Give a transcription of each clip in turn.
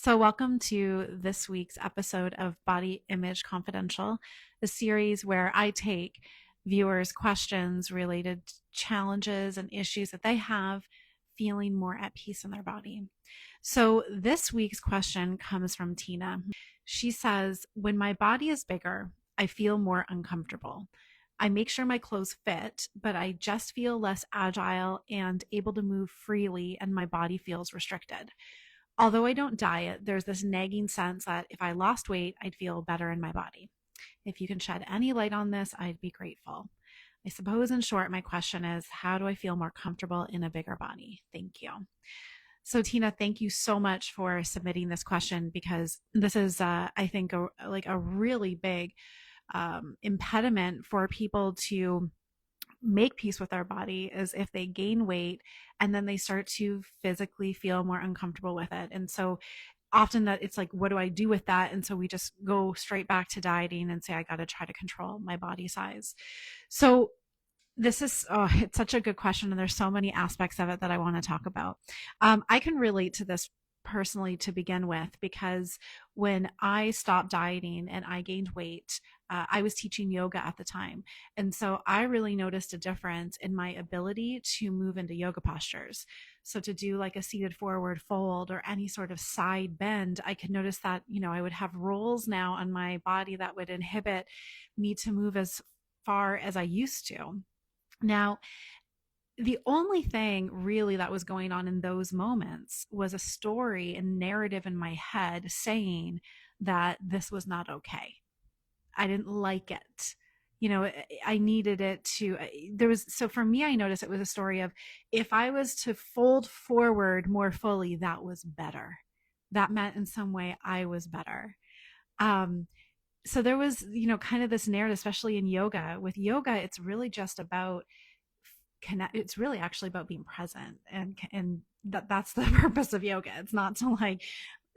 So, welcome to this week's episode of Body Image Confidential, the series where I take viewers' questions related to challenges and issues that they have feeling more at peace in their body. So, this week's question comes from Tina. She says, when my body is bigger, I feel more uncomfortable. I make sure my clothes fit, but I just feel less agile and able to move freely, and my body feels restricted. Although I don't diet, there's this nagging sense that if I lost weight, I'd feel better in my body. If you can shed any light on this, I'd be grateful. I suppose, in short, my question is, how do I feel more comfortable in a bigger body? Thank you. So, Tina, thank you so much for submitting this question because this is, I think, a really big impediment for people to make peace with our body is if they gain weight and then they start to physically feel more uncomfortable with it. And so often that it's like, what do I do with that? And so we just go straight back to dieting and say, I got to try to control my body size. So this is, it's such a good question. And there's so many aspects of it that I want to talk about. I can relate to this personally to begin with, because when I stopped dieting and I gained weight, I was teaching yoga at the time. And so I really noticed a difference in my ability to move into yoga postures. So to do like a seated forward fold or any sort of side bend, I could notice that, I would have rolls now on my body that would inhibit me to move as far as I used to. Now, the only thing really that was going on in those moments was a story and narrative in my head saying that this was not okay. I didn't like it. I needed it to, so for me, I noticed it was a story of if I was to fold forward more fully, that was better. That meant in some way I was better. Um, so there was, kind of this narrative, especially in yoga. With yoga, it's really just about connect. It's really actually about being present, and that's the purpose of yoga. It's not to like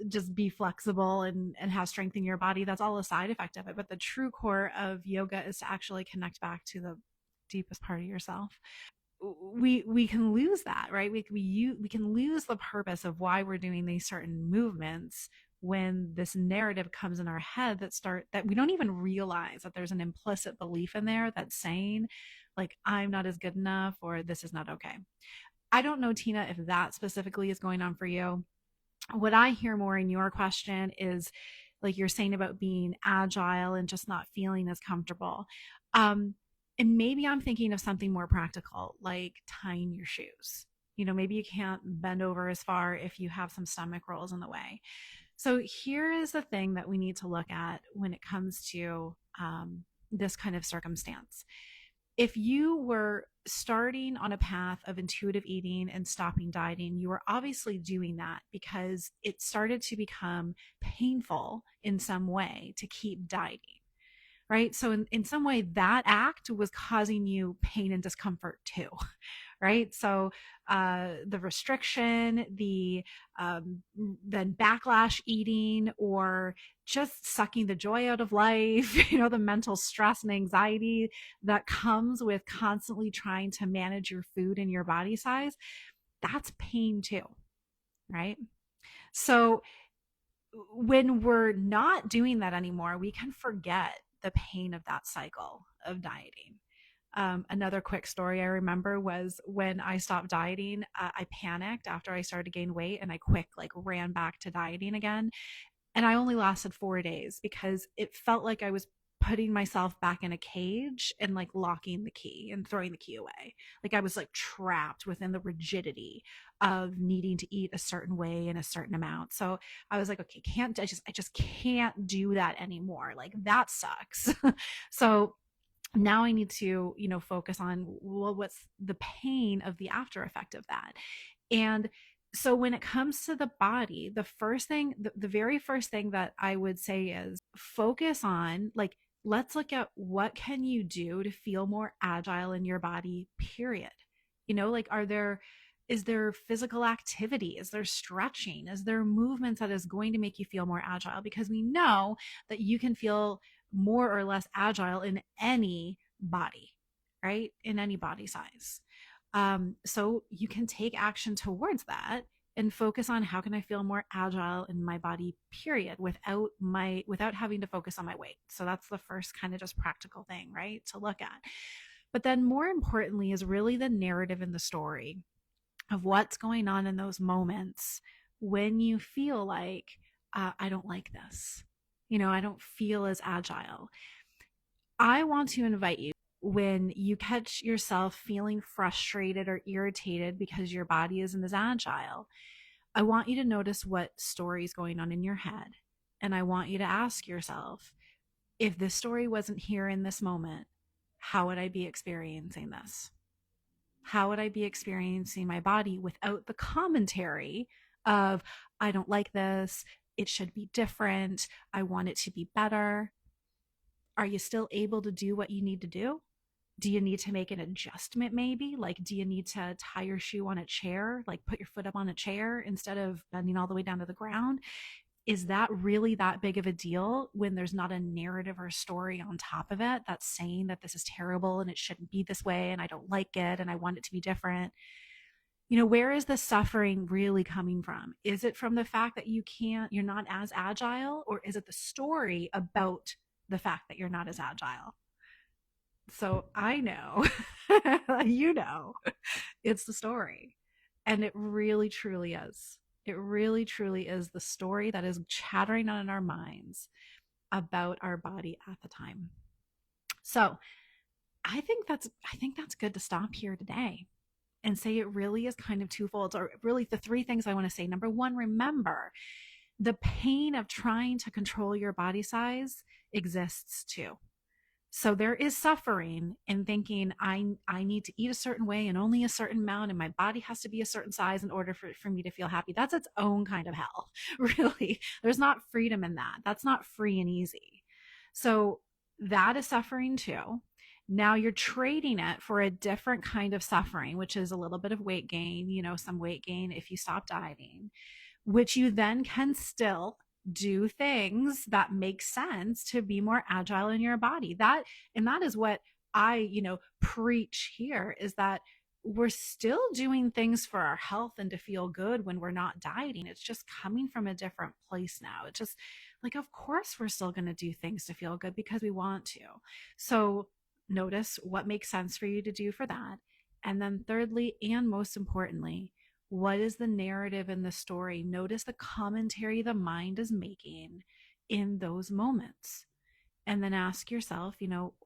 just be flexible and have strength in your body. That's all a side effect of it, but the true core of yoga is to actually connect back to the deepest part of yourself. We can lose that, right? We can lose the purpose of why we're doing these certain movements when this narrative comes in our head that we don't even realize that there's an implicit belief in there that's saying like, I'm not as good enough, or this is not okay. I don't know, Tina, if that specifically is going on for you. What I hear more in your question is like you're saying about being agile and just not feeling as comfortable. Um, and maybe I'm thinking of something more practical, like tying your shoes. Maybe you can't bend over as far if you have some stomach rolls in the way. So here is the thing that we need to look at when it comes to this kind of circumstance. If you were starting on a path of intuitive eating and stopping dieting, you were obviously doing that because it started to become painful in some way to keep dieting, right? So, in some way, that act was causing you pain and discomfort too, right? So the restriction, the then backlash eating, or just sucking the joy out of life, the mental stress and anxiety that comes with constantly trying to manage your food and your body size, that's pain too, right? So when we're not doing that anymore, we can forget the pain of that cycle of dieting. Another quick story I remember was when I stopped dieting, I panicked after I started to gain weight and I like ran back to dieting again. And I only lasted 4 days because it felt like I was putting myself back in a cage and like locking the key and throwing the key away. Like I was like trapped within the rigidity of needing to eat a certain way in a certain amount. So I was like, okay, I just can't do that anymore. Like that sucks. So now I need to, focus on, well, what's the pain of the after effect of that. And so when it comes to the body, the very first thing that I would say is focus on, like, let's look at what can you do to feel more agile in your body, period. Like, is there physical activity? Is there stretching? Is there movements that is going to make you feel more agile? Because we know that you can feel more or less agile in any body, right? In any body size. So you can take action towards that and focus on how can I feel more agile in my body, period, without having to focus on my weight. So that's the first kind of just practical thing, right, to look at. But then more importantly is really the narrative in the story of what's going on in those moments when you feel like, I don't like this. I don't feel as agile. I want to invite you, when you catch yourself feeling frustrated or irritated because your body isn't as agile, I want you to notice what story is going on in your head. And I want you to ask yourself, if this story wasn't here in this moment, how would I be experiencing this? How would I be experiencing my body without the commentary of, I don't like this, it should be different, I want it to be better? Are you still able to do what you need to do? Do you need to make an adjustment maybe? Like, do you need to tie your shoe on a chair? Like, put your foot up on a chair instead of bending all the way down to the ground? Is that really that big of a deal when there's not a narrative or a story on top of it that's saying that this is terrible and it shouldn't be this way and I don't like it and I want it to be different? Where is the suffering really coming from? Is it from the fact that you're not as agile, or is it the story about the fact that you're not as agile? So I know, it's the story. And it really, truly is. It really, truly is the story that is chattering on in our minds about our body at the time. So I think that's good to stop here today and say it really is kind of twofold, or really the three things I want to say. Number one, remember the pain of trying to control your body size exists too. So there is suffering in thinking I need to eat a certain way and only a certain amount, and my body has to be a certain size in order for me to feel happy. That's its own kind of hell, really. There's not freedom in that. That's not free and easy. So that is suffering too. Now you're trading it for a different kind of suffering, which is a little bit of weight gain, some weight gain if you stop dieting, which you then can still do things that make sense to be more agile in your body. That is what I, preach here, is that we're still doing things for our health and to feel good when we're not dieting. It's just coming from a different place now. It's just like, of course we're still going to do things to feel good because we want to. So notice what makes sense for you to do for that. And then thirdly, and most importantly, what is the narrative in the story? Notice the commentary the mind is making in those moments. And then ask yourself,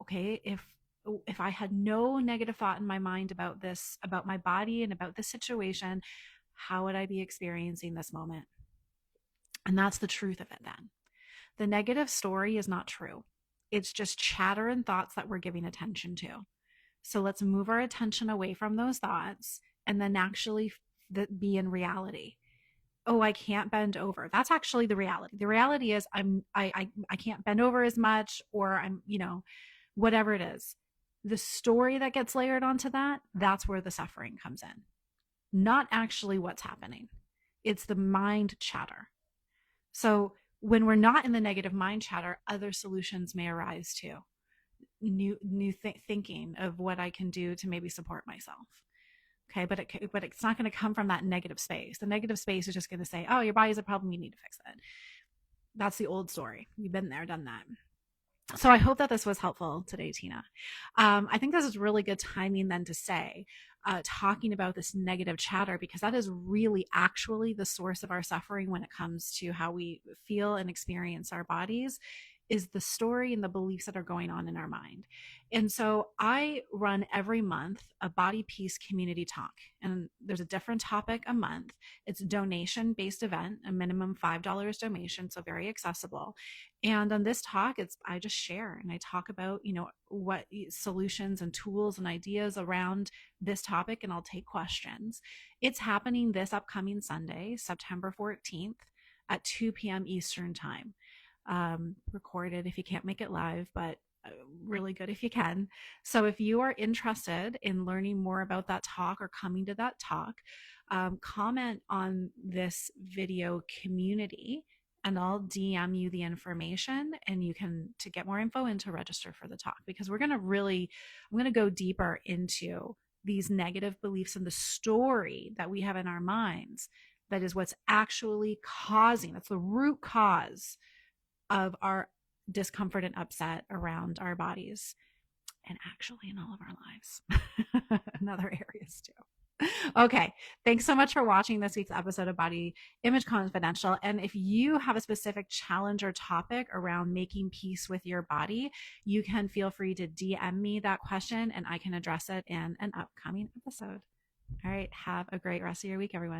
okay, if I had no negative thought in my mind about this, about my body and about this situation, how would I be experiencing this moment? And that's the truth of it then. The negative story is not true. It's just chatter and thoughts that we're giving attention to. So let's move our attention away from those thoughts and then actually be in reality. Oh, I can't bend over. That's actually the reality. The reality is I can't bend over as much, or I'm, whatever it is. The story that gets layered onto that, that's where the suffering comes in. Not actually what's happening. It's the mind chatter. So when we're not in the negative mind chatter, other solutions may arise too. New thinking of what I can do to maybe support myself. Okay, but it's not going to come from that negative space. The negative space is just going to say, oh, your body's a problem, you need to fix it. That's the old story. You've been there, done that. So I hope that this was helpful today, Tina. I think this is really good timing then to say, talking about this negative chatter, because that is really actually the source of our suffering when it comes to how we feel and experience our bodies, is the story and the beliefs that are going on in our mind. And so I run every month a body peace community talk, and there's a different topic a month. It's a donation-based event, a minimum $5 donation, so very accessible. And on this talk, I just share and I talk about, what solutions and tools and ideas around this topic, and I'll take questions. It's happening this upcoming Sunday, September 14th at 2 p.m. Eastern time. Recorded if you can't make it live, but really good if you can. So if you are interested in learning more about that talk or coming to that talk, comment on this video community and I'll DM you the information, and you can, to get more info and to register for the talk, because I'm going to go deeper into these negative beliefs and the story that we have in our minds that is what's actually causing, that's the root cause of our discomfort and upset around our bodies, and actually in all of our lives and other areas too. Okay. Thanks so much for watching this week's episode of Body Image Confidential. And if you have a specific challenge or topic around making peace with your body, you can feel free to DM me that question and I can address it in an upcoming episode. All right. Have a great rest of your week, everyone.